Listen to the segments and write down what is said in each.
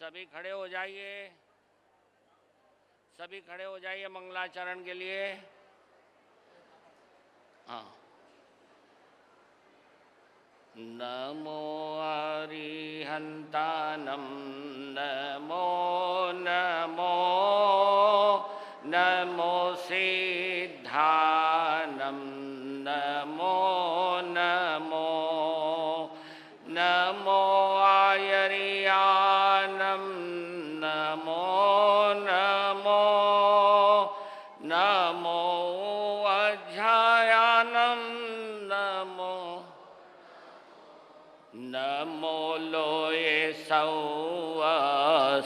सभी खड़े हो जाइए, सभी खड़े हो जाइए मंगलाचरण के लिए। हाँ। नमो अरिहंतानं नमो नमो नमो सिद्धानं नमो नमो नमो आयर्यानं नमो नमो नमो अध्यायानं नमो नमो लोये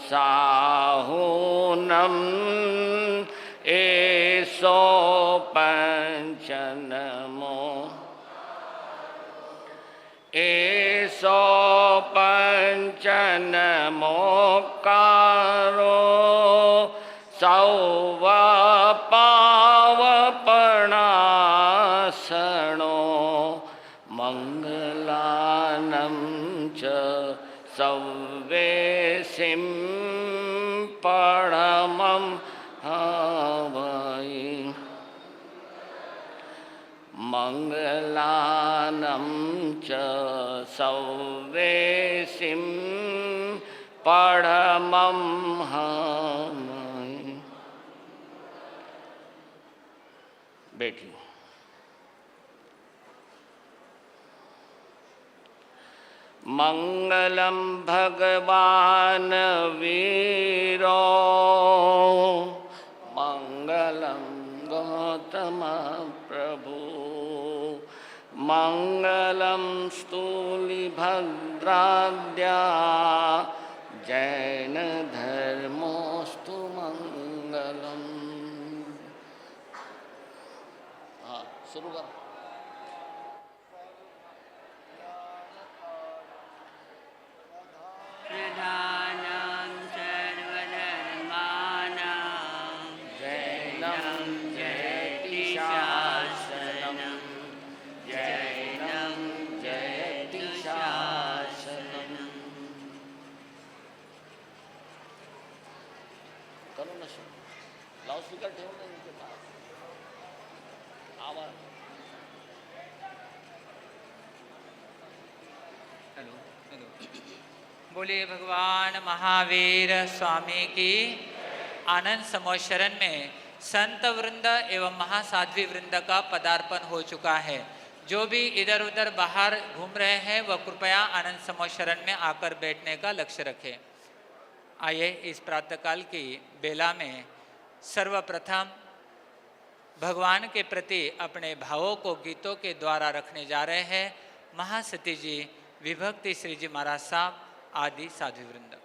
साहूनम एसो पंच नमो एसो पंच नमोकारो सौव पावपणासनो मंगलानं च सव्वेसिं परमं हवै मंगलानं च सव्वेसिं परमं हवै। बैठिए। मंगलम भगवान वीरो मंगलम गौतम प्रभु मंगलम स्थूलिभद्राद्या जैन धर्मोस्तु मंगलम। हाँ शुरू कर। प्रधानं सर्वधर्माणां जैनं जयति शासनं जैनं जयति शासनं। करो ना शुरू। लाउडस्पीकर ठेवू ना इनके पास आवाज। Hello hello. बोलिए भगवान महावीर स्वामी की। आनंद समोशरण में संत वृंद एवं महासाध्वी वृंद का पदार्पण हो चुका है। जो भी इधर उधर बाहर घूम रहे हैं वह कृपया आनंद समोशरण में आकर बैठने का लक्ष्य रखें। आइए इस प्रातःकाल की बेला में सर्वप्रथम भगवान के प्रति अपने भावों को गीतों के द्वारा रखने जा रहे हैं। महासती जी, विभक्ति श्री जी महाराज साहब आदि साधु वृंद।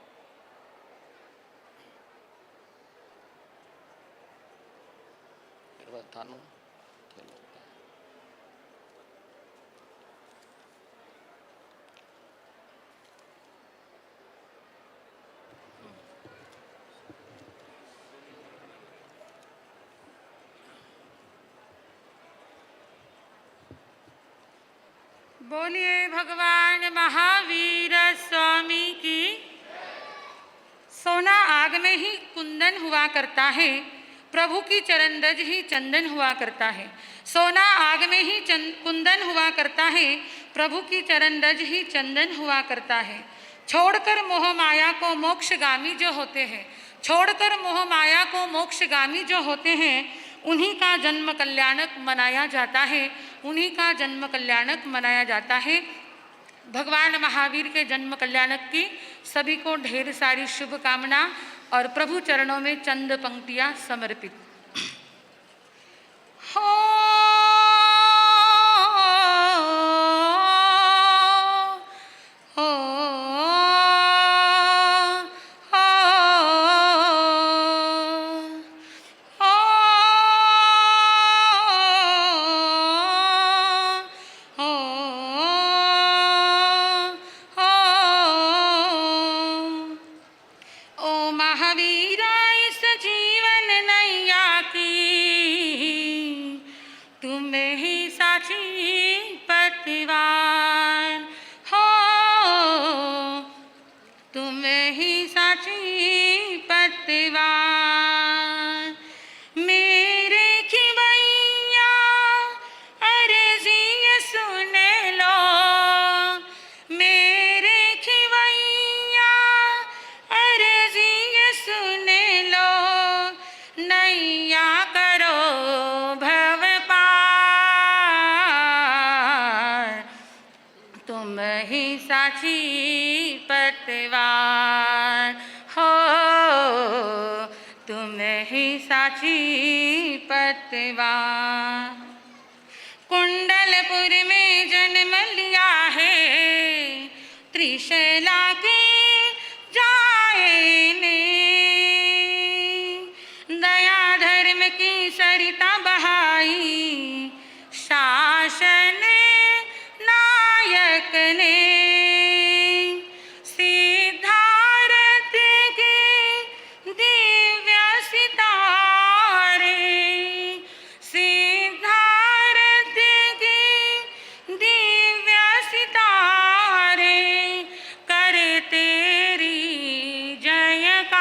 बोलिए भगवान महावीर स्वामी की। सोना आग में ही कुंदन हुआ करता है, प्रभु की चरणरज ही चंदन हुआ करता है। सोना आग में ही कुंदन हुआ करता है, प्रभु की चरणरज ही चंदन हुआ करता है। छोड़कर मोह माया को मोक्षगामी जो होते हैं, छोड़कर मोह माया को मोक्षगामी जो होते हैं, उन्हीं का जन्म कल्याणक मनाया जाता है, उन्हीं का जन्म कल्याणक मनाया जाता है। भगवान महावीर के जन्म कल्याणक की सभी को ढेर सारी शुभकामना और प्रभु चरणों में चंद पंक्तियां समर्पित। हो ओ महावीरा इस जीवन नैया साची पतवार हो, तुम ही साची पतवार। कुंडलपुर में जन्म लिया है, त्रिशैला की जाए ने, दया धर्म की सरिता बहाई, शासन नायक ने। सिद्धार्थ के दिव्य सितारे, सिद्धार्थ के दिव्य सितारे, करे तेरी जयकार।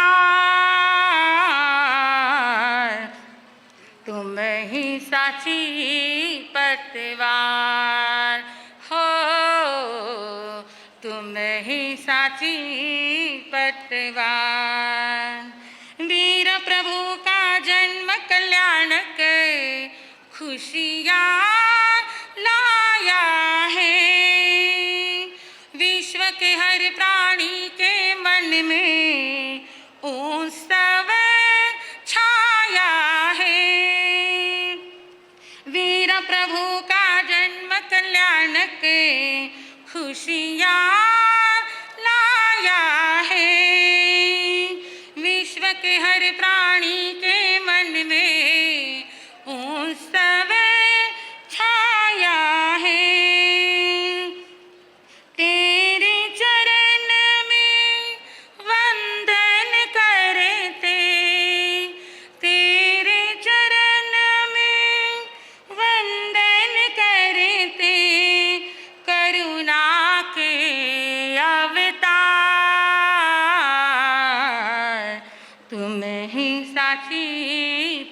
तुम ही साची पतवार हो, तुम ही साची पतवार। वीर प्रभु का जन्म कल्याणक खुशियाँ लाया है, विश्व के हर प्राणी के मन में उत्सव छाया है। वीर प्रभु का जन्म कल्याणक खुशियाँ लाया है, विश्व के हर प्राणी के मन में उत्सव छाया है। तेरे चरण में वंदन करते, तेरे चरण में वंदन करते, करुणा के अवतार। तुम ही साची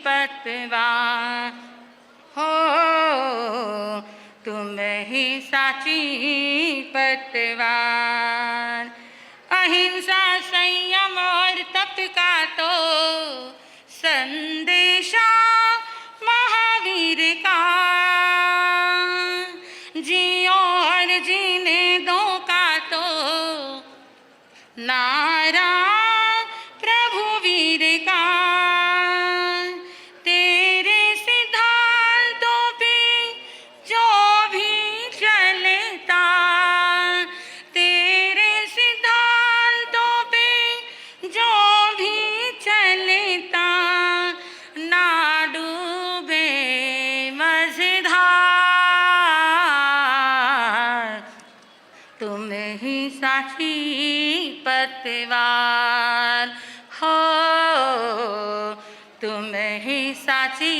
पतवार हो, तुम ही साची पतवार। अहिंसा संयम और तप का तो संदेशा महावीर का, जियो और जीने दो का तो नारा प्रभु वीर का। तेरे सिद्धांतों पे जो भी चलता, तेरे सिद्धांतों पे जो भी चलता, ना डूबे मझधार। तुम ही साची पतवार हो, तुम ही साची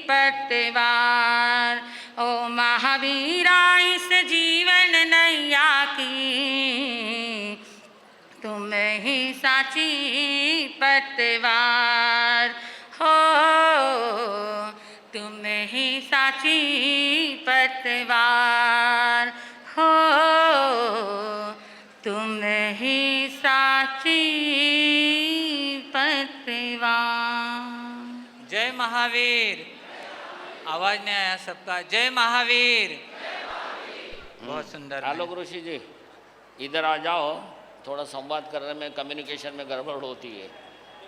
पतवार। ओ महावीरा इस जीवन नैया की, तुम ही साची पतवार हो, तुम ही साची पतवार हो, तुम ही साची पतवार। जय महावीर। आवाज नहीं आया सबका, जय महावीर। बहुत सुंदर। आलोक ऋषि जी इधर आ जाओ, थोड़ा संवाद करने में कम्युनिकेशन में गड़बड़ होती है,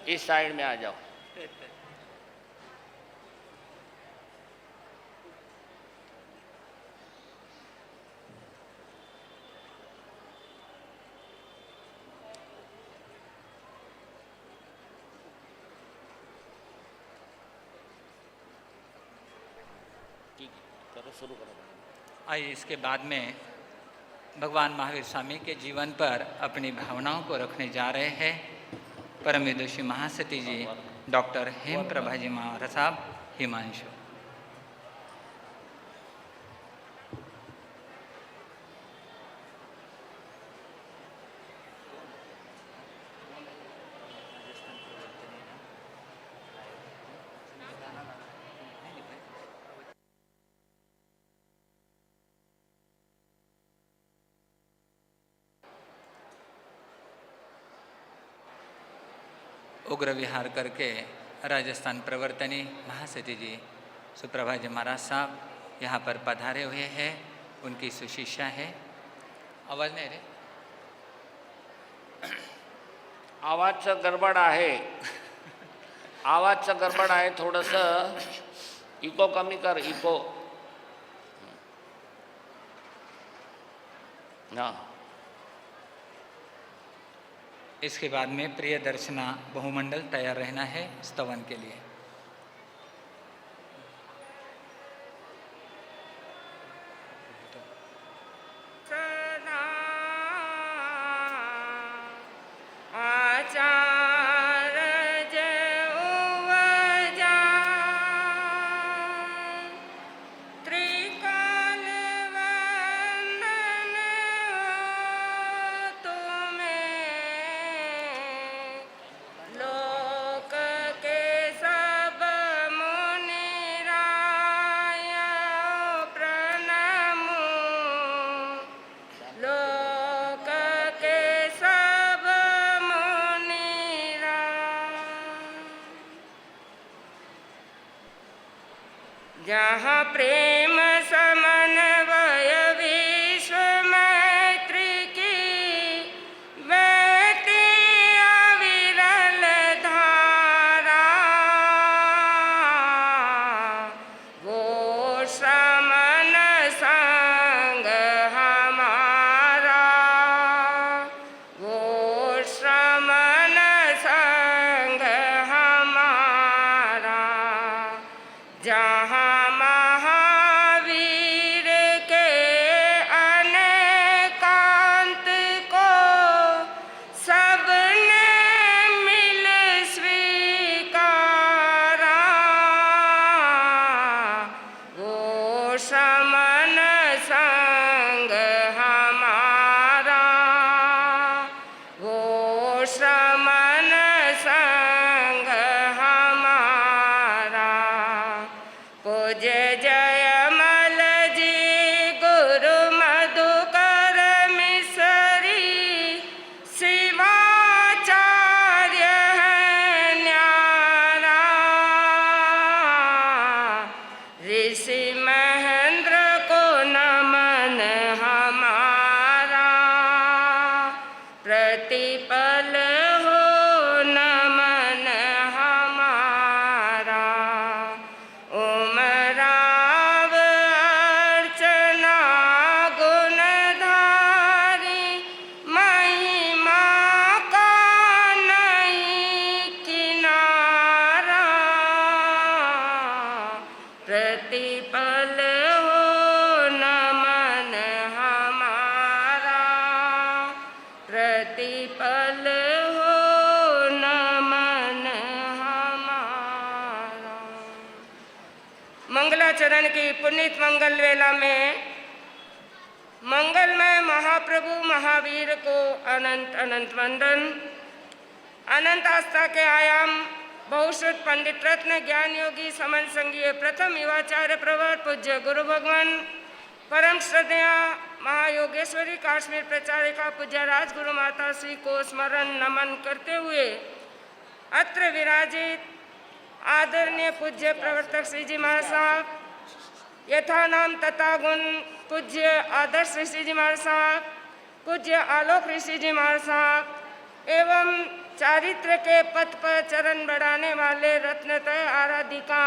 इस साइड में आ जाओ। ठीक है, करो, शुरू करो। आइए इसके बाद में भगवान महावीर स्वामी के जीवन पर अपनी भावनाओं को रखने जा रहे हैं परम विदुषी महासती जी डॉक्टर हेम प्रभा जी महाराज साहब हिमांशु। उग्र विहार करके राजस्थान प्रवर्तनी महासती जी सुप्रभा जी महाराज साहब यहाँ पर पधारे हुए हैं। उनकी सुशिष्या है। आवाज़ नहीं रही। आवाजचं गडबड आहे. आवाजचं गडबड आहे, थोडंसं इको कमी कर, इको. हाँ. इसके बाद में प्रिय दर्शना बहुमंडल तैयार रहना है स्तवन के लिए. जहाँ प्रेम समन्वय विश्व मैत्री की बहती अविरल धारा, वो श्रमण संग हमारा, वो श्रमण संग हमारा, जहाँ प्रतिपल हो नमन हमारा, उमराव अर्चना गुणधारी, महिमा का नहीं किनारा, प्रतिपल हो नमन हमारा, प्रतिपल हो नमन हमारा। मंगलाचरण की पुनीत मंगल वेला में मंगलमय महाप्रभु महावीर को अनंत अनंत वंदन। अनंत आस्था के आयाम बहुश्रुत पंडित रत्न ज्ञान योगी समन संघीय प्रथम युवाचार्य प्रवर पूज्य गुरु भगवान परम श्रद्धेया महायोगेश्वरी काश्मीर प्रचारिका पूज्य राजगुरु माता श्री को स्मरण नमन करते हुए अत्र विराजित आदरणीय पूज्य प्रवर्तक श्री जी महाराज साहब, यथा नाम तथा गुण पूज्य आदर्श ऋषि जी महाराज साहब, पूज्य आलोक ऋषि जी महाराज साहब एवं चारित्र के पथ पर चरण बढ़ाने वाले रत्नतय आराधिका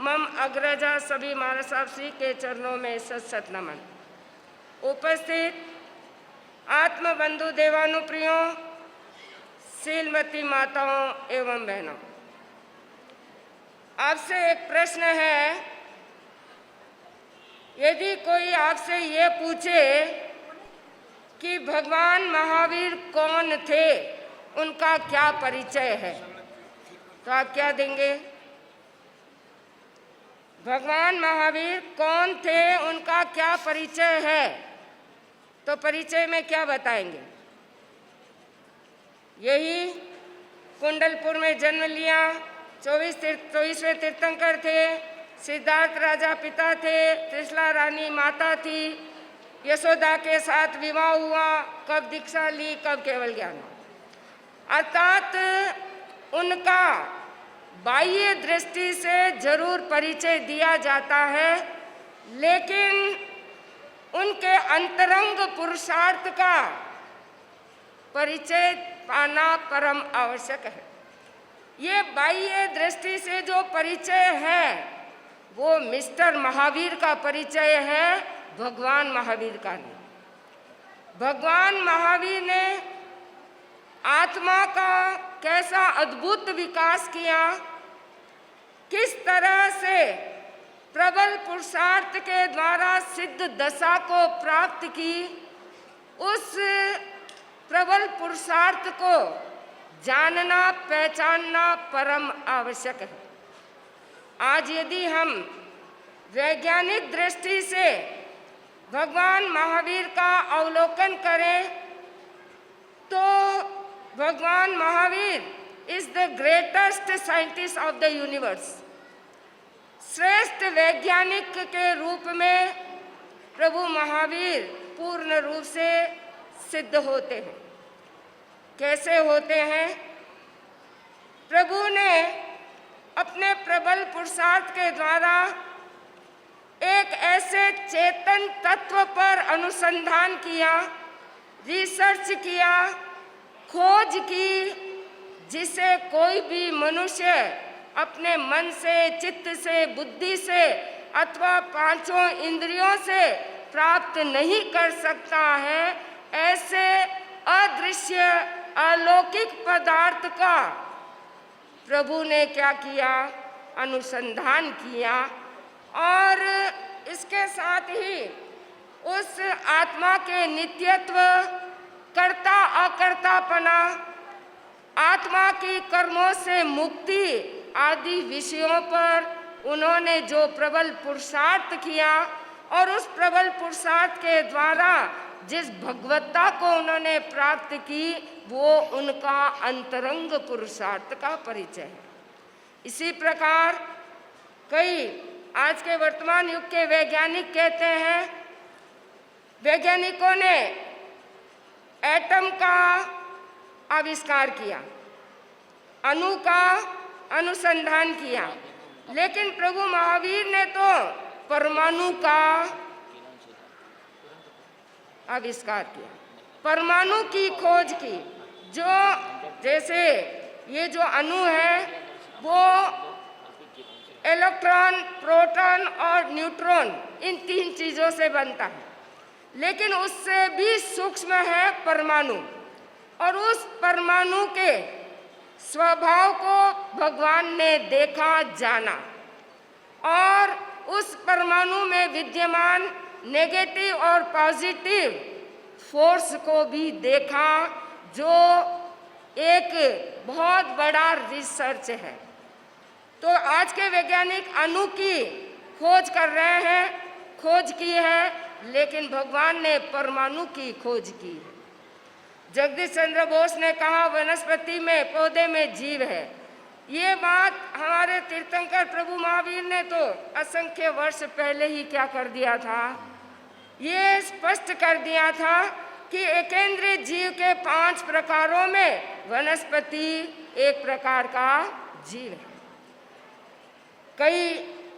मम अग्रजा सभी महाराज साहब श्री के चरणों में सत सत नमन। उपस्थित आत्मबंधु देवानुप्रियों, शीलमती माताओं एवं बहनों, आपसे एक प्रश्न है। यदि कोई आपसे ये पूछे कि भगवान महावीर कौन थे, उनका क्या परिचय है, तो आप क्या देंगे? भगवान महावीर कौन थे, उनका क्या परिचय है, तो परिचय में क्या बताएंगे? यही कुंडलपुर में जन्म लिया, 24वें तीर्थंकर थे, सिद्धार्थ राजा पिता थे, त्रिशला रानी माता थी, यशोदा के साथ विवाह हुआ, कब दीक्षा ली, कब केवल ज्ञान हुआ। अर्थात उनका बाह्य दृष्टि से जरूर परिचय दिया जाता है, लेकिन उनके अंतरंग पुरुषार्थ का परिचय पाना परम आवश्यक है। ये बाह्य दृष्टि से जो परिचय है वो मिस्टर महावीर का परिचय है, भगवान महावीर का नहीं। भगवान महावीर ने आत्मा का कैसा अद्भुत विकास किया, किस तरह से प्रबल पुरुषार्थ के द्वारा सिद्ध दशा को प्राप्त की, उस प्रबल पुरुषार्थ को जानना पहचानना परम आवश्यक है। आज यदि हम वैज्ञानिक दृष्टि से भगवान महावीर का अवलोकन करें तो भगवान Mahavir is the greatest scientist of the universe. श्रेष्ठ वैज्ञानिक के रूप में प्रभु महावीर पूर्ण रूप से सिद्ध होते हैं। कैसे होते हैं? प्रभु ने अपने प्रबल पुरुषार्थ के द्वारा एक ऐसे चेतन तत्व पर अनुसंधान किया, रिसर्च किया, खोज की, जिसे कोई भी मनुष्य अपने मन से, चित्त से, बुद्धि से अथवा पांचों इंद्रियों से प्राप्त नहीं कर सकता है। ऐसे अदृश्य अलौकिक पदार्थ का प्रभु ने क्या किया? अनुसंधान किया और इसके साथ ही उस आत्मा के नित्यत्व, कर्ता अकर्तापना, आत्मा की कर्मों से मुक्ति आदि विषयों पर उन्होंने जो प्रबल पुरुषार्थ किया और उस प्रबल पुरुषार्थ के द्वारा जिस भगवत्ता को उन्होंने प्राप्त की वो उनका अंतरंग पुरुषार्थ का परिचय है। इसी प्रकार कई आज के वर्तमान युग के वैज्ञानिक कहते हैं, वैज्ञानिकों ने एटम का आविष्कार किया, अणु का अनुसंधान किया, लेकिन प्रभु महावीर ने तो परमाणु का आविष्कार किया, परमाणु की खोज की। जो जैसे ये जो अणु है वो इलेक्ट्रॉन, प्रोटॉन और न्यूट्रॉन इन तीन चीज़ों से बनता है, लेकिन उससे भी सूक्ष्म है परमाणु। और उस परमाणु के स्वभाव को भगवान ने देखा, जाना और उस परमाणु में विद्यमान नेगेटिव और पॉजिटिव फोर्स को भी देखा, जो एक बहुत बड़ा रिसर्च है। तो आज के वैज्ञानिक अणु की खोज कर रहे हैं, खोज की है, लेकिन भगवान ने परमाणु की खोज की है। जगदीश चंद्र बोस ने कहा वनस्पति में, पौधे में जीव है। ये बात हमारे तीर्थंकर प्रभु महावीर ने तो असंख्य वर्ष पहले ही क्या कर दिया था? ये स्पष्ट कर दिया था कि एकेंद्रीय जीव के 5 प्रकारों में वनस्पति एक प्रकार का जीव है। कई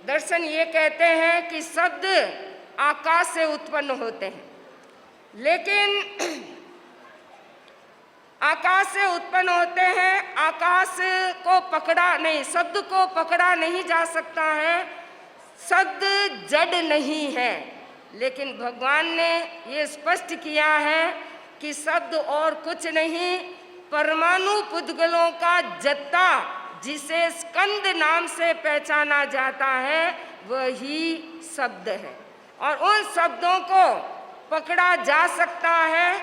दर्शन ये कहते हैं कि शब्द आकाश से उत्पन्न होते हैं, लेकिन आकाश से उत्पन्न होते हैं, आकाश को पकड़ा नहीं, शब्द को पकड़ा नहीं जा सकता है, शब्द जड़ नहीं है। लेकिन भगवान ने ये स्पष्ट किया है कि शब्द और कुछ नहीं, परमाणु पुद्गलों का जत्था जिसे स्कंद नाम से पहचाना जाता है वही शब्द है। और उन शब्दों को पकड़ा जा सकता है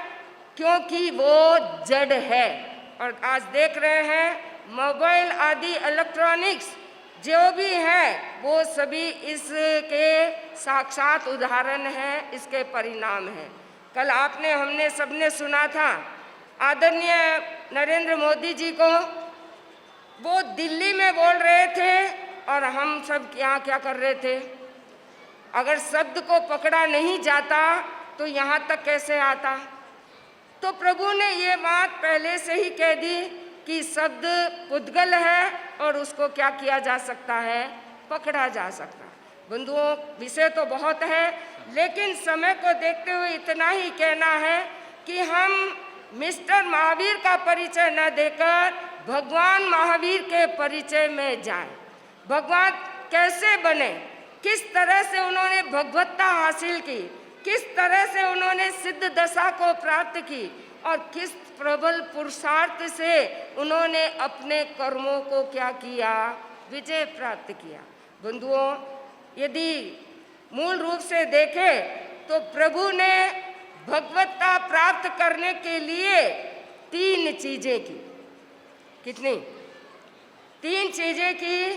क्योंकि वो जड़ है। और आज देख रहे हैं मोबाइल आदि इलेक्ट्रॉनिक्स जो भी है वो सभी इसके साक्षात उदाहरण हैं, इसके परिणाम हैं। कल हमने सबने सुना था आदरणीय नरेंद्र मोदी जी को, वो दिल्ली में बोल रहे थे और हम सब यहाँ क्या कर रहे थे? अगर शब्द को पकड़ा नहीं जाता तो यहाँ तक कैसे आता? तो प्रभु ने ये बात पहले से ही कह दी कि शब्द पुद्गल है और उसको क्या किया जा सकता है? पकड़ा जा सकता है। बंधुओं, विषय तो बहुत है, लेकिन समय को देखते हुए इतना ही कहना है कि हम मिस्टर महावीर का परिचय न देकर भगवान महावीर के परिचय में जाए। भगवान कैसे बने, किस तरह से उन्होंने भगवत्ता हासिल की, किस तरह से उन्होंने सिद्ध दशा को प्राप्त की और किस प्रबल पुरुषार्थ से उन्होंने अपने कर्मों को क्या किया, विजय प्राप्त किया। बंधुओं, यदि मूल रूप से देखें तो प्रभु ने भगवत्ता प्राप्त करने के लिए 3 चीजें की। कितनी? 3 चीजें की।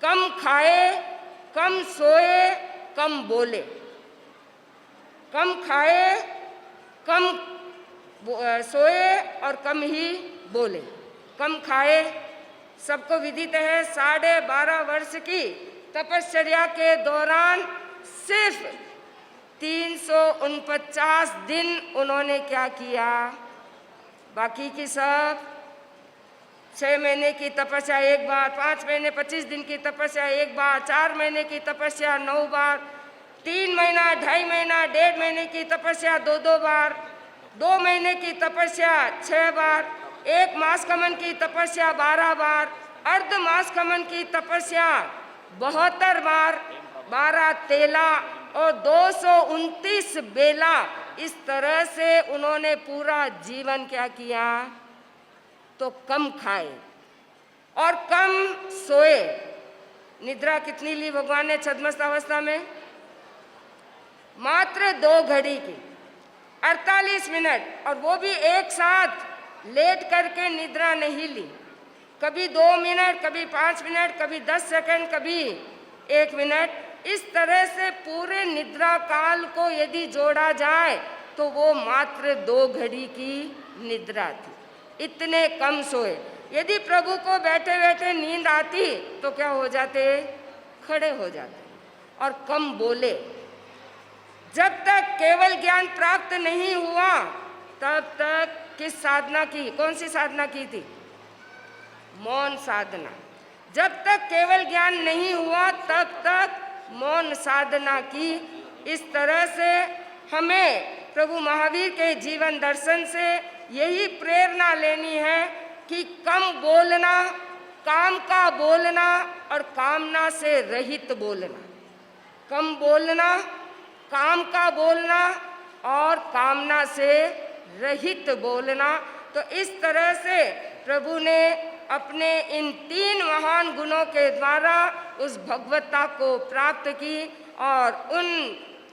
कम खाए, कम सोए, कम बोले। कम खाए, कम सोए और कम ही बोले। कम खाए, सबको विदित है, 12.5 वर्ष की तपश्चर्या के दौरान सिर्फ 349 दिन उन्होंने क्या किया। बाकी की सब 6 महीने की तपस्या 1 बार, 5 महीने 25 दिन की तपस्या 1 बार, 4 महीने की तपस्या 9 बार, 3 महीना, 2.5 महीना, 1.5 महीने की तपस्या 2 बार, 2 महीने की तपस्या 6 बार, 1 मास कमन की तपस्या 12 बार, अर्ध मास कमन की तपस्या 72 बार, 12 तेला और 229 बेला। इस तरह से उन्होंने पूरा जीवन क्या किया, तो कम खाए और कम सोए। निद्रा कितनी ली भगवान ने छद्मस्त अवस्था में? मात्र 2 घड़ी की, 48 मिनट, और वो भी एक साथ लेट करके निद्रा नहीं ली। कभी 2 मिनट, कभी 5 मिनट, कभी 10 सेकंड, कभी 1 मिनट। इस तरह से पूरे निद्रा काल को यदि जोड़ा जाए तो वो मात्र 2 घड़ी की निद्रा थी। इतने कम सोए। यदि प्रभु को बैठे बैठे नींद आती तो क्या हो जाते, खड़े हो जाते। और कम बोले। जब तक केवल ज्ञान प्राप्त नहीं हुआ तब तक किस साधना की, कौन सी साधना की थी? मौन साधना। जब तक केवल ज्ञान नहीं हुआ तब तक मौन साधना की। इस तरह से हमें प्रभु महावीर के जीवन दर्शन से यही प्रेरणा लेनी है कि कम बोलना, काम का बोलना और कामना से रहित बोलना। कम बोलना, काम का बोलना और कामना से रहित बोलना। तो इस तरह से प्रभु ने अपने इन 3 महान गुणों के द्वारा उस भगवत्ता को प्राप्त की। और उन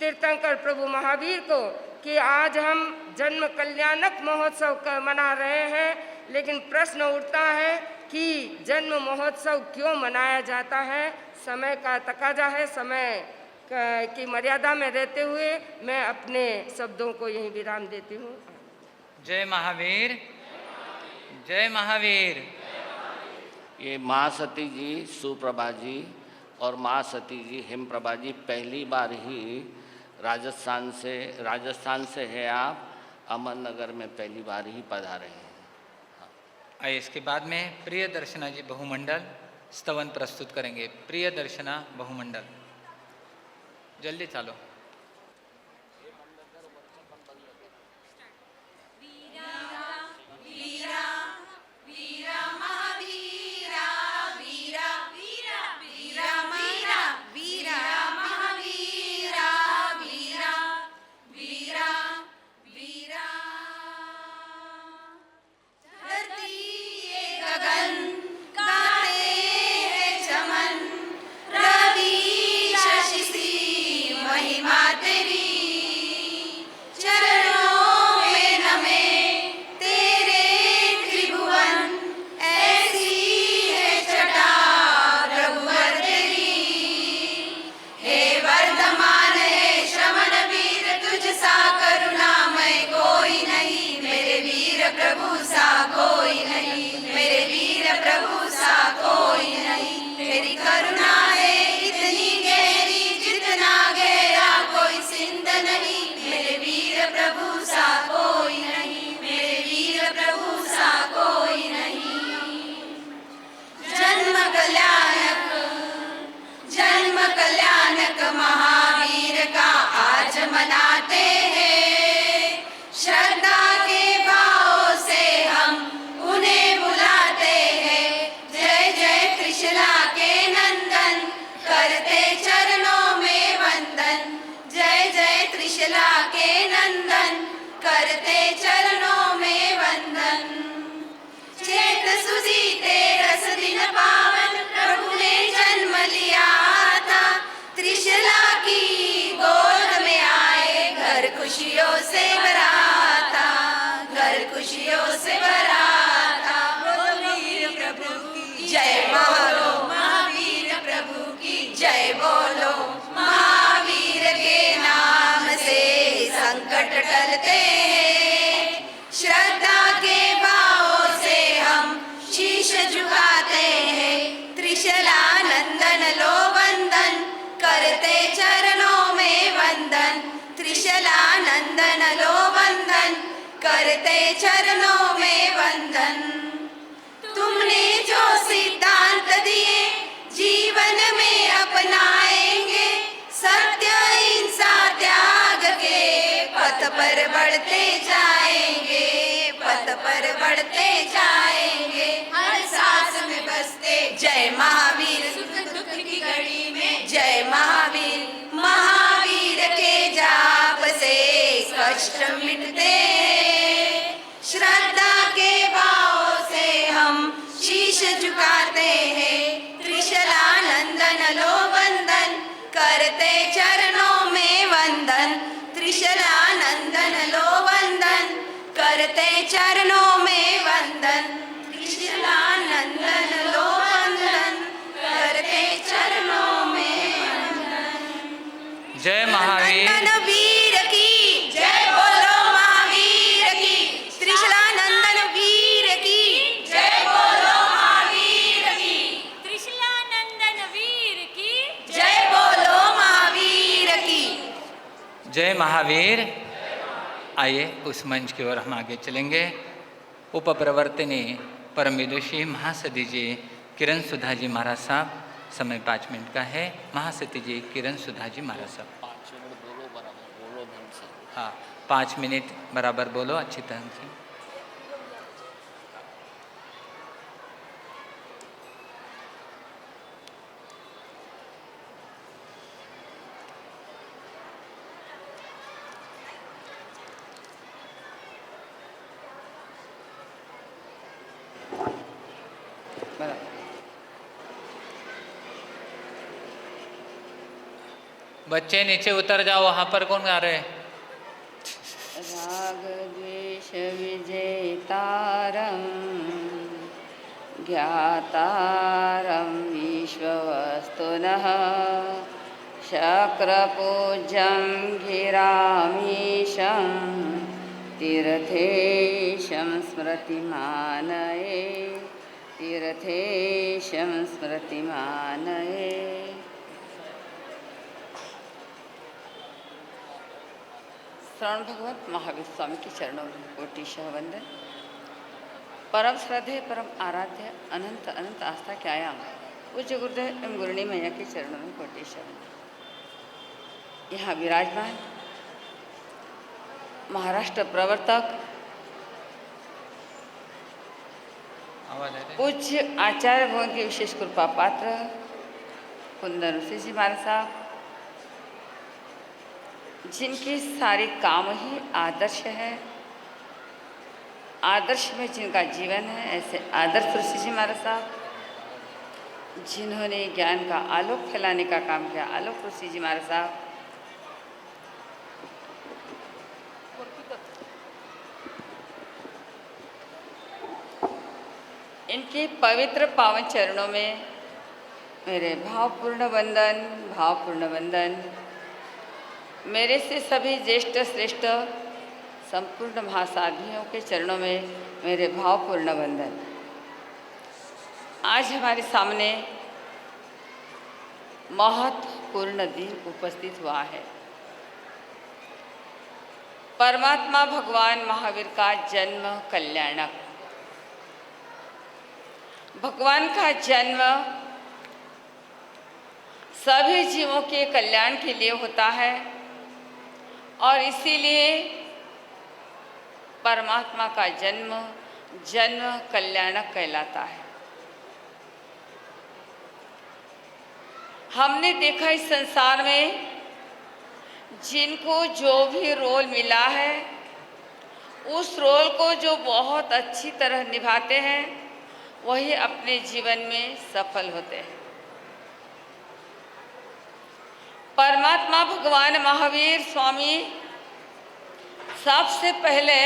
तीर्थंकर प्रभु महावीर को कि आज हम जन्म कल्याणक महोत्सव मना रहे हैं, लेकिन प्रश्न उठता है कि जन्म महोत्सव क्यों मनाया जाता है। समय का तकाजा है, समय की मर्यादा में रहते हुए मैं अपने शब्दों को यहीं विराम देती हूँ। जय महावीर, जय महावीर। ये माँ सती जी, सुप्रभा जी और माँ सती जी, हिमप्रभा जी पहली बार ही राजस्थान से है। आप अमरनगर में पहली बार ही पधारे हैं। आइए इसके बाद में प्रिय दर्शना जी बहुमंडल स्तवन प्रस्तुत करेंगे। प्रिय दर्शना बहुमंडल, जल्दी चालो। महावीर का आज मनाते हैं, श्रद्धा के बाद करते चरणों में वंदन। तुमने जो सिद्धांत दिए जीवन में अपनाएंगे, सत्य हिंसा त्याग के पथ पर बढ़ते जाएंगे, पथ पर बढ़ते जाएंगे, हर सांस में बसते। जय महावीर, सुख दुख की घड़ी में जय महावीर। महावीर के जाप से कष्ट मिटते, श्रद्धा के भाव से हम शीश झुकाते हैं। त्रिशलानंदन लो वंदन, करते चरणों में वंदन। त्रिशलानंदन लो वंदन, करते चरणों में वंदन। त्रिशलानंदन लो वंदन, करते चरणों में वंदन। जय महावीर। नंदन वीर की जय, बोलो महावीर की। त्रिशलानंदन वीर की जय, बोलो महावीर की। त्रिशलानंदन वीर की जय, बोलो महावीर की। जय महावीर। आइए उस मंच की ओर हम आगे चलेंगे। उपप्रवर्तनी परम विदुषी महासती जी किरण सुधा जी महाराज साहब, समय 5 मिनट का है। महासती जी किरण सुधा जी महाराज साहब। 5 मिनट बोलो, बराबर बोलो ढंग से। हाँ, 5 मिनट बराबर बोलो अच्छी तरह से। बच्चे नीचे उतर जाओ, वहां पर कौन गा रहे हैं? राग द्वेष विजेतारं ज्ञातारं विश्ववस्तुनः शक्रपूज्यं गिरामीशं तीर्थेशं स्मृतिमानये, तीर्थेशं स्मृतिमानये। श्रवण भगवत महावीर स्वामी के चरणों में कोटिशः वंदन। परम श्रद्धे परम आराध्य अनंत अनंत आस्था के आयाम पूज्य गुरुदेव एवं गुरुणी मैया के चरणों में कोटिशः वंदन। यहाँ विराजमान महाराष्ट्र प्रवर्तक पूज्य आचार्य भवन के विशेष कृपा पात्र कुंदन ऋषि जी महाराज साहब, जिनके सारे काम ही आदर्श है, आदर्श में जिनका जीवन है, ऐसे आदर्श ऋषि जी महाराज साहब, जिन्होंने ज्ञान का आलोक फैलाने का काम किया, आलोक ऋषि जी महाराज साहब, इनके पवित्र पावन चरणों में मेरे भावपूर्ण वंदन, भावपूर्ण वंदन। मेरे से सभी ज्येष्ठ श्रेष्ठ संपूर्ण महासाधियों के चरणों में मेरे भावपूर्ण वंदन। आज हमारे सामने महत्वपूर्ण दिन उपस्थित हुआ है। परमात्मा भगवान महावीर का जन्म कल्याणक। भगवान का जन्म सभी जीवों के कल्याण के लिए होता है और इसीलिए परमात्मा का जन्म जन्म कल्याणक कहलाता है। हमने देखा इस संसार में जिनको जो भी रोल मिला है, उस रोल को जो बहुत अच्छी तरह निभाते हैं, वही अपने जीवन में सफल होते हैं। परमात्मा भगवान महावीर स्वामी सबसे पहले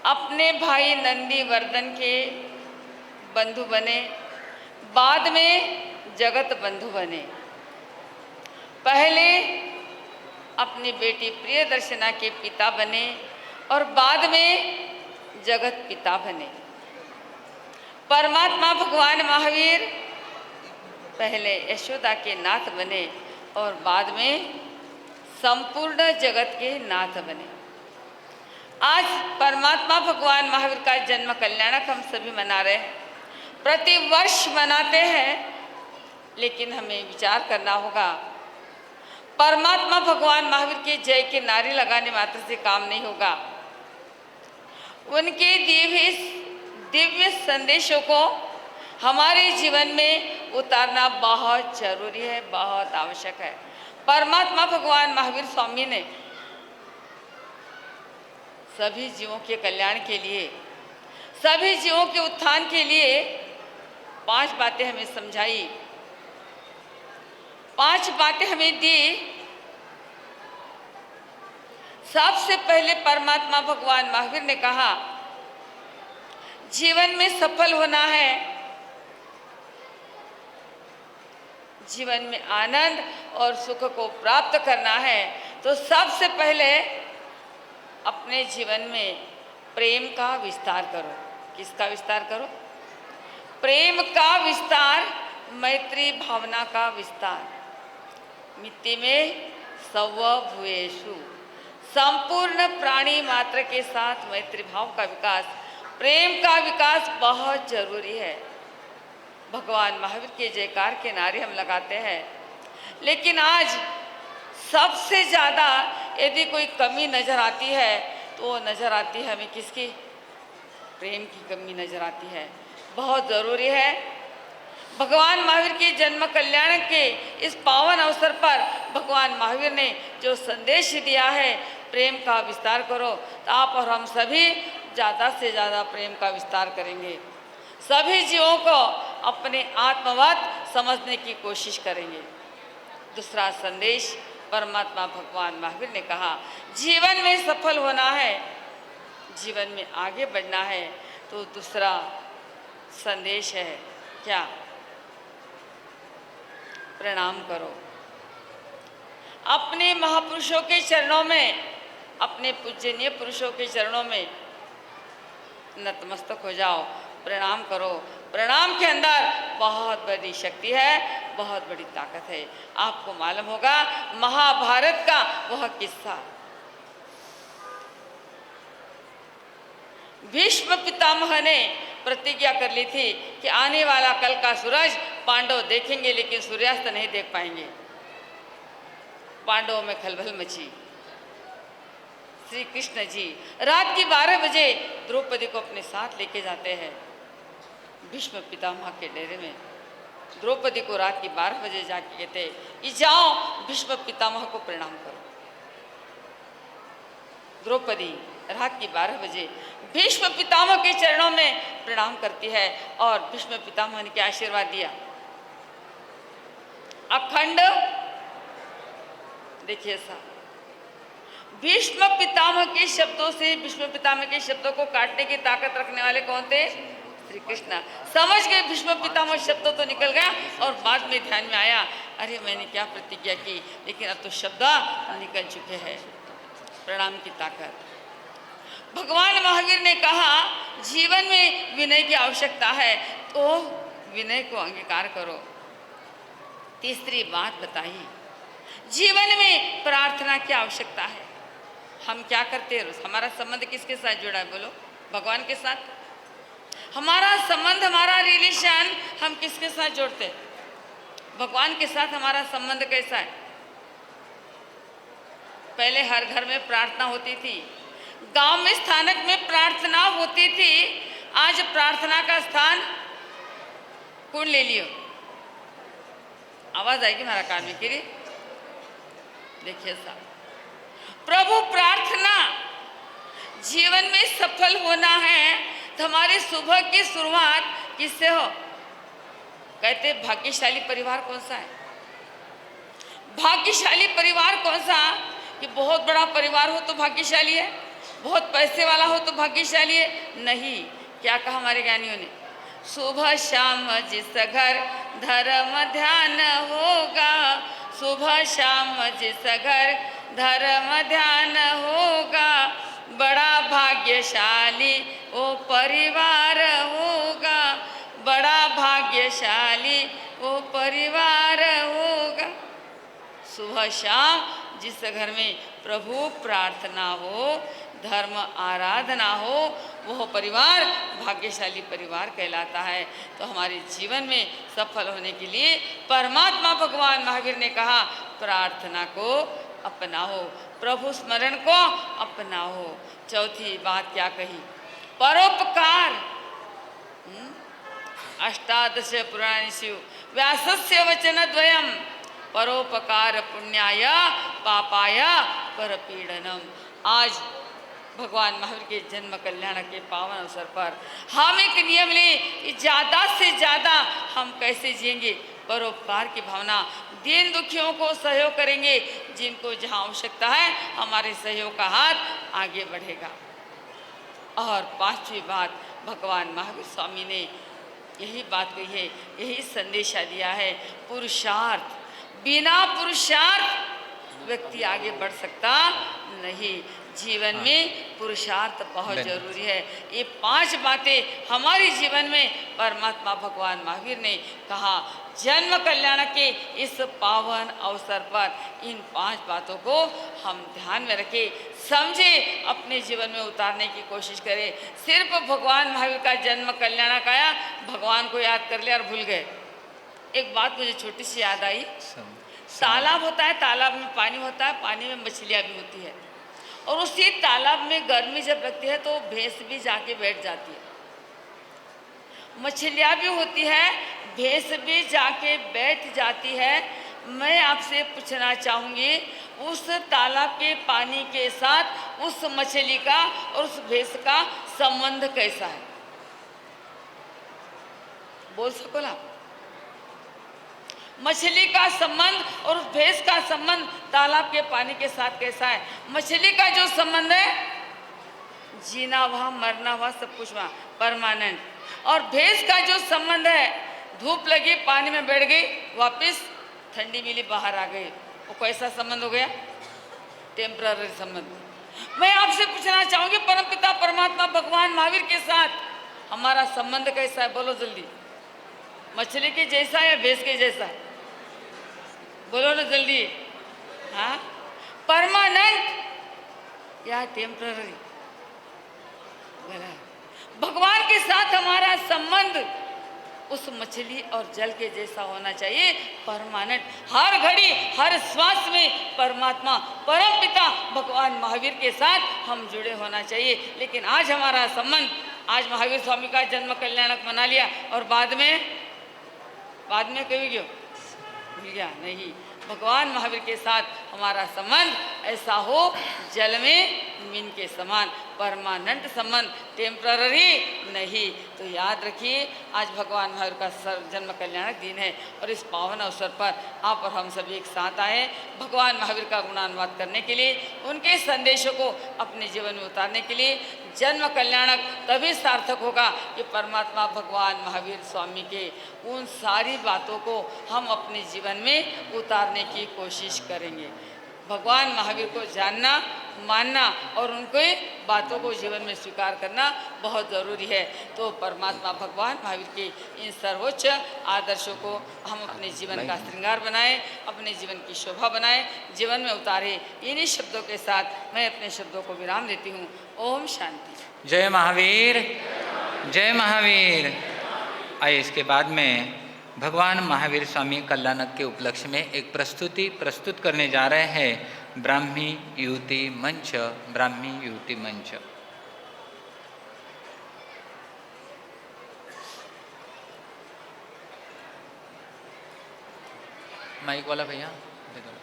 अपने भाई नंदी वर्धन के बंधु बने, बाद में जगत बंधु बने। पहले अपनी बेटी प्रियदर्शना के पिता बने और बाद में जगत पिता बने। परमात्मा भगवान महावीर पहले यशोदा के नाथ बने और बाद में संपूर्ण जगत के नाथ बने। आज परमात्मा भगवान महावीर का जन्म कल्याणक हम सभी मना रहे हैं, प्रति वर्ष मनाते हैं, लेकिन हमें विचार करना होगा। परमात्मा भगवान महावीर के जय के नारे लगाने मात्र से काम नहीं होगा। उनके दिव्य संदेशों को हमारे जीवन में उतारना बहुत जरूरी है, बहुत आवश्यक है। परमात्मा भगवान महावीर स्वामी ने सभी जीवों के कल्याण के लिए, सभी जीवों के उत्थान के लिए 5 बातें हमें समझाई, 5 बातें हमें दी। सबसे पहले परमात्मा भगवान महावीर ने कहा, जीवन में सफल होना है, जीवन में आनंद और सुख को प्राप्त करना है, तो सबसे पहले अपने जीवन में प्रेम का विस्तार करो। किसका विस्तार करो? प्रेम का विस्तार, मैत्री भावना का विस्तार। मिट्टी में सव भूयेषु, संपूर्ण प्राणी मात्र के साथ मैत्री भाव का विकास, प्रेम का विकास बहुत जरूरी है। भगवान महावीर के जयकार के नारे हम लगाते हैं, लेकिन आज सबसे ज़्यादा यदि कोई कमी नज़र आती है तो वो नज़र आती है हमें किसकी? प्रेम की कमी नज़र आती है। बहुत ज़रूरी है। भगवान महावीर के जन्म कल्याण के इस पावन अवसर पर भगवान महावीर ने जो संदेश दिया है, प्रेम का विस्तार करो, तो आप और हम सभी ज़्यादा से ज़्यादा प्रेम का विस्तार करेंगे। सभी जीवों को अपने आत्मवत समझने की कोशिश करेंगे। दूसरा संदेश परमात्मा भगवान महावीर ने कहा, जीवन में सफल होना है, जीवन में आगे बढ़ना है, तो दूसरा संदेश है क्या? प्रणाम करो। अपने महापुरुषों के चरणों में, अपने पूजनीय पुरुषों के चरणों में नतमस्तक हो जाओ, प्रणाम करो। प्रणाम के अंदर बहुत बड़ी शक्ति है, बहुत बड़ी ताकत है। आपको मालूम होगा महाभारत का वह किस्सा, भीष्म पितामह ने प्रतिज्ञा कर ली थी कि आने वाला कल का सूरज पांडव देखेंगे लेकिन सूर्यास्त नहीं देख पाएंगे। पांडवों में खलबल मची। श्री कृष्ण जी रात की 12 बजे द्रौपदी को अपने साथ लेके जाते हैं भीष्म पितामह के डेरे में। द्रौपदी को रात की 12 बजे जाके कहते कि जाओ भीष्म पितामह को प्रणाम करो। द्रौपदी रात की 12 बजे भीष्म पितामह के चरणों में प्रणाम करती है और भीष्म पितामह ने क्या आशीर्वाद दिया? अखंड, देखिए साहब, भीष्म पितामह के शब्दों से, भीष्म पितामह के शब्दों को काटने की ताकत रखने वाले कौन थे? श्री कृष्ण। समझ गए भीष्म पितामह शब्द तो निकल गया और बाद में ध्यान में आया, अरे मैंने क्या प्रतिज्ञा की, लेकिन अब तो शब्द निकल चुके हैं। प्रणाम की ताकत। भगवान महावीर ने कहा जीवन में विनय की आवश्यकता है, तो विनय को अंगीकार करो। तीसरी बात बताई, जीवन में प्रार्थना की आवश्यकता है। हम क्या करते हैं? हमारा संबंध किसके साथ जुड़ा है? बोलो, भगवान के साथ। हमारा संबंध, हमारा रिलेशन हम किसके साथ जोड़ते हैं? भगवान के साथ हमारा संबंध कैसा है? पहले हर घर में प्रार्थना होती थी, गांव में स्थानक में प्रार्थना होती थी। आज प्रार्थना का स्थान कौन ले लियो? आवाज आएगी हमारा कान में? किरी देखिए साहब, प्रभु प्रार्थना, जीवन में सफल होना है तो हमारी सुबह की शुरुआत किससे हो? कहते भाग्यशाली परिवार कौन सा है? भाग्यशाली परिवार कौन सा? कि बहुत बड़ा परिवार हो तो भाग्यशाली है, बहुत पैसे वाला हो तो भाग्यशाली है? नहीं। क्या कहा हमारे ज्ञानियों ने? सुबह शाम जिस घर धर्म ध्यान होगा, सुबह शाम जिस घर धर्म ध्यान होगा, बड़ा भाग्यशाली वो परिवार होगा, बड़ा भाग्यशाली वो परिवार होगा। सुबह शाम जिस घर में प्रभु प्रार्थना हो, धर्म आराधना हो, वह परिवार भाग्यशाली परिवार कहलाता है। तो हमारे जीवन में सफल होने के लिए परमात्मा भगवान महावीर ने कहा, प्रार्थना को अपनाओ, प्रभु स्मरण को अपनाओ। चौथी बात क्या कही? परोपकार। अष्टादश पुराणेषु व्यासस्य वचनद्वयम् परोपकार पुण्याय पापाय परपीडनम। आज भगवान महावीर के जन्म कल्याण के पावन अवसर पर हम एक नियम लें कि ज़्यादा से ज़्यादा हम कैसे जिएंगे। परोपकार की भावना, दीन दुखियों को सहयोग करेंगे, जिनको जहाँ आवश्यकता है हमारे सहयोग का हाथ आगे बढ़ेगा। और पांचवी बात, भगवान महावीर स्वामी ने यही बात कही है, यही संदेशा दिया है, पुरुषार्थ। बिना पुरुषार्थ व्यक्ति आगे बढ़ सकता नहीं। जीवन में पुरुषार्थ बहुत जरूरी है। ये 5 बातें हमारे जीवन में परमात्मा भगवान महावीर ने कहा। जन्म कल्याण के इस पावन अवसर पर इन 5 बातों को हम ध्यान में रखें, समझे, अपने जीवन में उतारने की कोशिश करें। सिर्फ भगवान महावीर का जन्म कल्याण काया भगवान को याद कर लिया और भूल गए। एक बात मुझे छोटी सी याद आई, तालाब होता है, तालाब में पानी होता है, पानी में मछलियाँ भी होती है, और उसी तालाब में गर्मी जब लगती है तो भैंस भी जाके बैठ जाती है, मछलियाँ भी होती है, भैंस भी जाके बैठ जाती है। मैं आपसे पूछना चाहूँगी, उस तालाब के पानी के साथ उस मछली का और उस भैंस का संबंध कैसा है? बोल सको ना? मछली का संबंध और उस भैंस का संबंध तालाब के पानी के साथ कैसा है? मछली का जो संबंध है, जीना वहाँ, मरना वहाँ, सब कुछ वहाँ, परमानेंट। और भैंस का जो संबंध है, धूप लगी, पानी में बैठ गई, वापस ठंडी मिली, बाहर आ गई, वो कैसा संबंध हो गया? टेम्पररी संबंध। मैं आपसे पूछना चाहूँगी, परमपिता परमात्मा भगवान महावीर के साथ हमारा संबंध कैसा है? बोलो जल्दी। मछली के जैसा या भैंस के जैसा? बोलो ना जल्दी। हाँ, परमानेंट या टेम्पररी? भगवान के साथ हमारा संबंध उस मछली और जल के जैसा होना चाहिए, परमानेंट। हर घड़ी, हर श्वास में परमात्मा परमपिता भगवान महावीर के साथ हम जुड़े होना चाहिए। लेकिन आज हमारा संबंध, आज महावीर स्वामी का जन्म कल्याणक मना लिया और बाद में कभी क्यों भूल गया? नहीं, भगवान महावीर के साथ हमारा संबंध ऐसा हो, जल में मीन के समान, परमानेंट संबंध, टेम्पररी नहीं। तो याद रखिए, आज भगवान महावीर का जन्म कल्याणक दिन है और इस पावन अवसर पर आप और हम सभी एक साथ आए भगवान महावीर का गुणानुवाद करने के लिए, उनके संदेशों को अपने जीवन में उतारने के लिए। जन्म कल्याणक तभी सार्थक होगा कि परमात्मा भगवान महावीर स्वामी के उन सारी बातों को हम अपने जीवन में उतारने की कोशिश करेंगे। भगवान महावीर को जानना, मानना और उनके बातों को जीवन में स्वीकार करना बहुत ज़रूरी है। तो परमात्मा भगवान महावीर के इन सर्वोच्च आदर्शों को हम अपने जीवन का श्रृंगार बनाएं, अपने जीवन की शोभा बनाएं, जीवन में उतारें। इन्हीं शब्दों के साथ मैं अपने शब्दों को विराम देती हूँ। ओम शांति। जय महावीर, जय महावीर। आइए इसके बाद में भगवान महावीर स्वामी कल्याणक के उपलक्ष्य में एक प्रस्तुति प्रस्तुत करने जा रहे हैं ब्राह्मी युवती मंच। ब्राह्मी युवती मंच। माइक वाला भैया दे दो।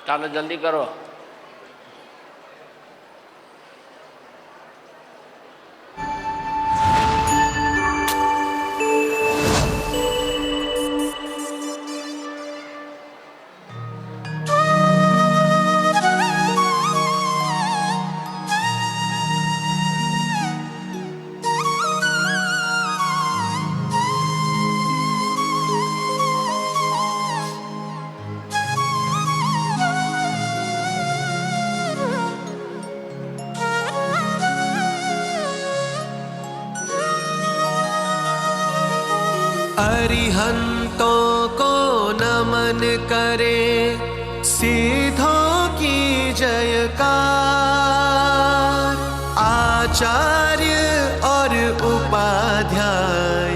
चलो जल्दी करो। मन करे सिद्धों की जयकार। आचार्य और उपाध्याय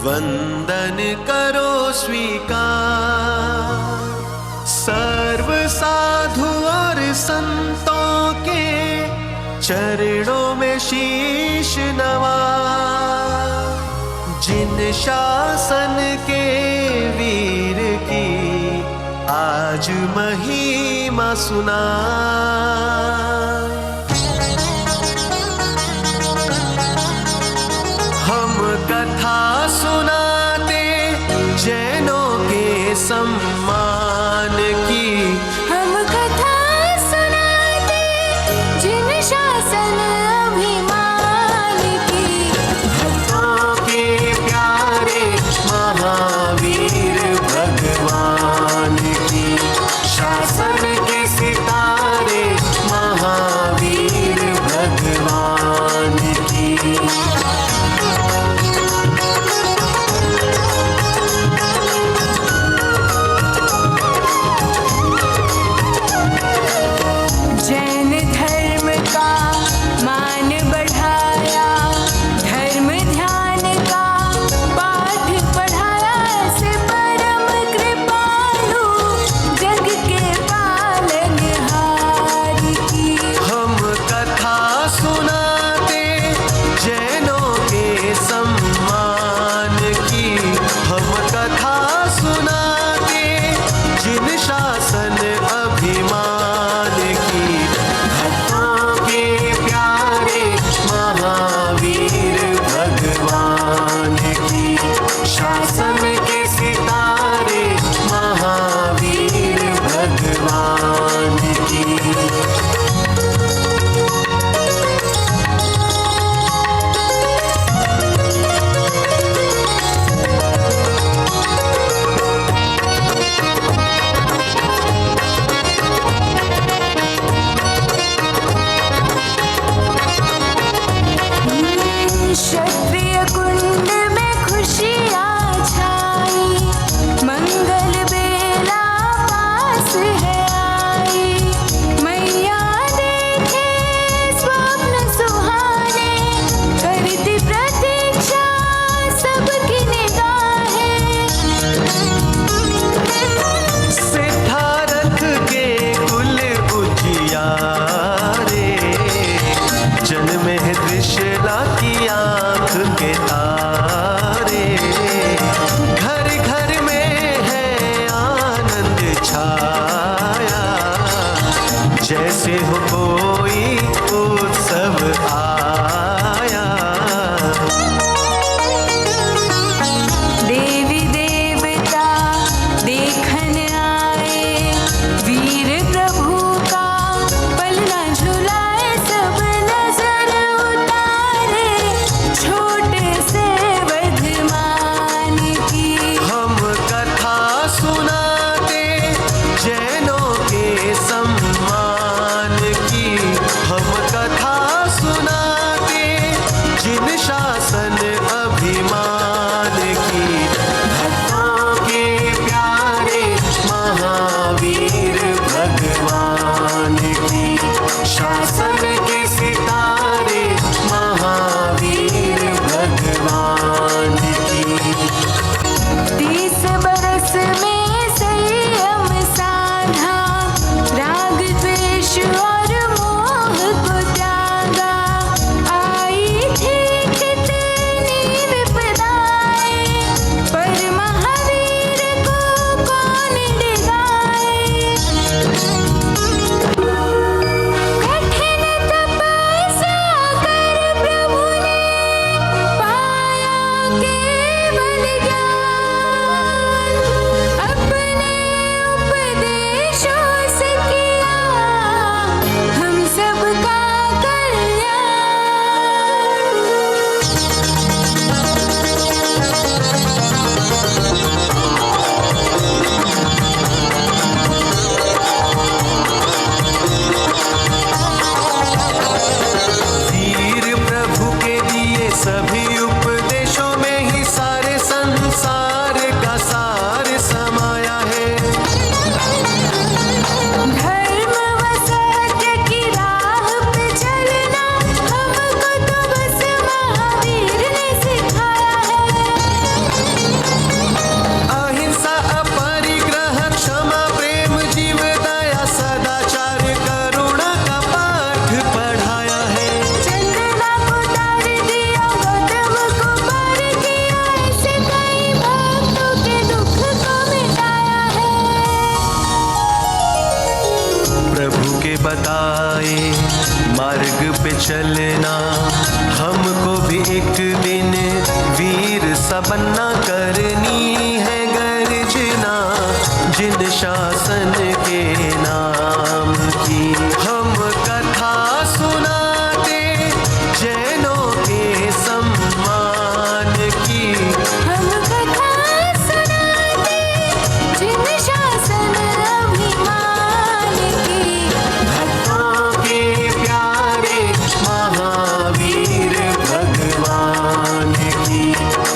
वंदन करो स्वीकार। सर्व साधु और संतों के चरणों में शीश नवा। जिन शासन के वीर की आज महिमा सुना। हम कथा सुनाते जैनों के सम्मान की। हम कथा सुनाते जिन शासन अभिमान की। भक्तों के प्यारे महावीर भगवान की। शासन के सितारे महावीर भगवान की। जैन धर्म का मान बढ़ाया, धर्म ध्यान का पाठ पढ़ाया। ऐसे परम कृपालु जग के पालनहार की। हम कथा सुनाते जैनों के सम्मान की। हम कथा सुनाते जिन शासन अभिमान की। भक्तों के प्यारे महावीर भगवान की। शासन के सितारे महावीर भगवान की। क्षत्रिय कुंड में खुशियाँ छाई, मंगल बेला पास है आई। मैया देखे स्वप्न सुहाने, करती प्रतीक्षा सबकी निगाहें। सिद्धारथ के कुल उजियारे, जन्मे त्रिशला की आंख के तारे। घर घर में है आनंद छाया, जैसे हो कोई उत्सव आया। देवी देवता देखन आए, वीर प्रभु का पलना झुलाए। सब नजर उतारे छोटे से वर्धमान की। हम कथा सुनाते जैनों के सम्मान की। दिखाए मार्ग पे चलना, हमको भी एक दिन वीर सा बनना, करनी है गर्जना जिन शासन के नाम की। हम कथा सुनाते जैनों के सम्मान की, हम कथा सुनाते जिन शासन अभिमान की। भक्तों के प्यारे महावीर भगवान की,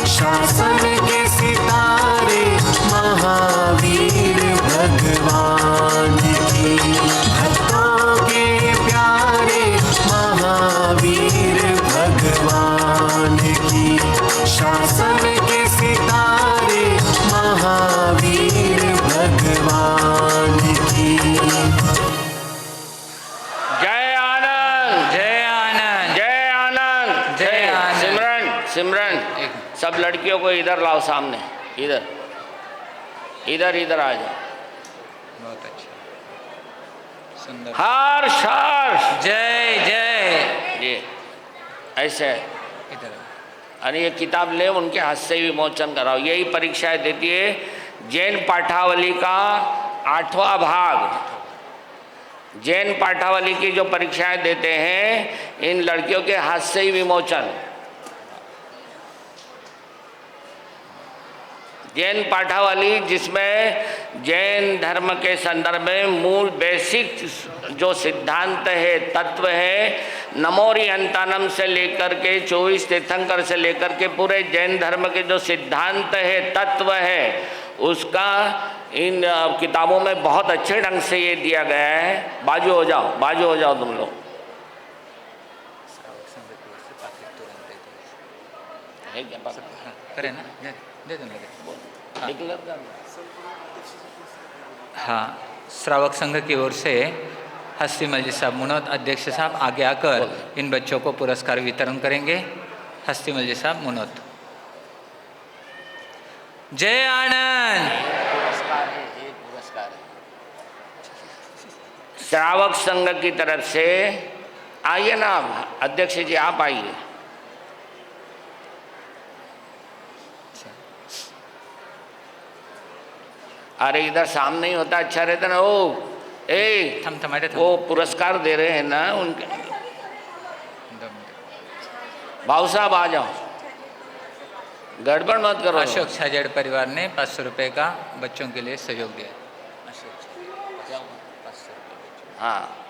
शासन के सितारे महावीर भगवान की। भक्तों के प्यारे महावीर भगवान की, शासन के सितारे महावीर भगवान की। जय आनंद, जय आनंद। जय आनंद, जय आनंद। सिमरन सिमरन, सब लड़कियों को इधर लाओ, सामने इधर इधर इधर आ जाओ। बहुत अच्छा, सुंदर। हर्ष हर्ष, जय जय। ये ऐसे, इधर अरे ये किताब ले, उनके हाथ से विमोचन कराओ। यही परीक्षाएं देती है जैन पाठावली का 8वां भाग। जैन पाठावली की जो परीक्षाएं देते हैं, इन लड़कियों के हाथ से ही विमोचन। जैन पाठावली जिसमें जैन धर्म के संदर्भ में मूल बेसिक जो सिद्धांत है, तत्व है, नमोरियंतानम से लेकर के 24 तीर्थंकर से लेकर के पूरे जैन धर्म के जो सिद्धांत है, तत्व है, उसका इन किताबों में बहुत अच्छे ढंग से ये दिया गया है। बाजू हो जाओ, बाजू हो जाओ तुम लोग। है क्या पापा? करें ना, दे दो लगे। डिक्लेयर कर। हाँ, श्रावक संघ की ओर से हस्तीमल जी साहब, मुनोत अध्यक्ष साहब आगे आकर इन बच्चों को पुरस्कार वितरण करेंगे। हस्तीमल जी साहब, मुनोत। जय आनंद। पुरस्कार है, एक पुरस्कार है श्रावक संघ की तरफ से। आइए ना अध्यक्ष जी, आप आइए। अरे इधर सामने ही होता, अच्छा रहता ना। वो पुरस्कार दे रहे हैं ना उनके। भाऊ साहब आ जाओ, गड़बड़ मत करो। अशोक छाजेड़ परिवार ने 500 रुपये का बच्चों के लिए सहयोग दिया। हाँ,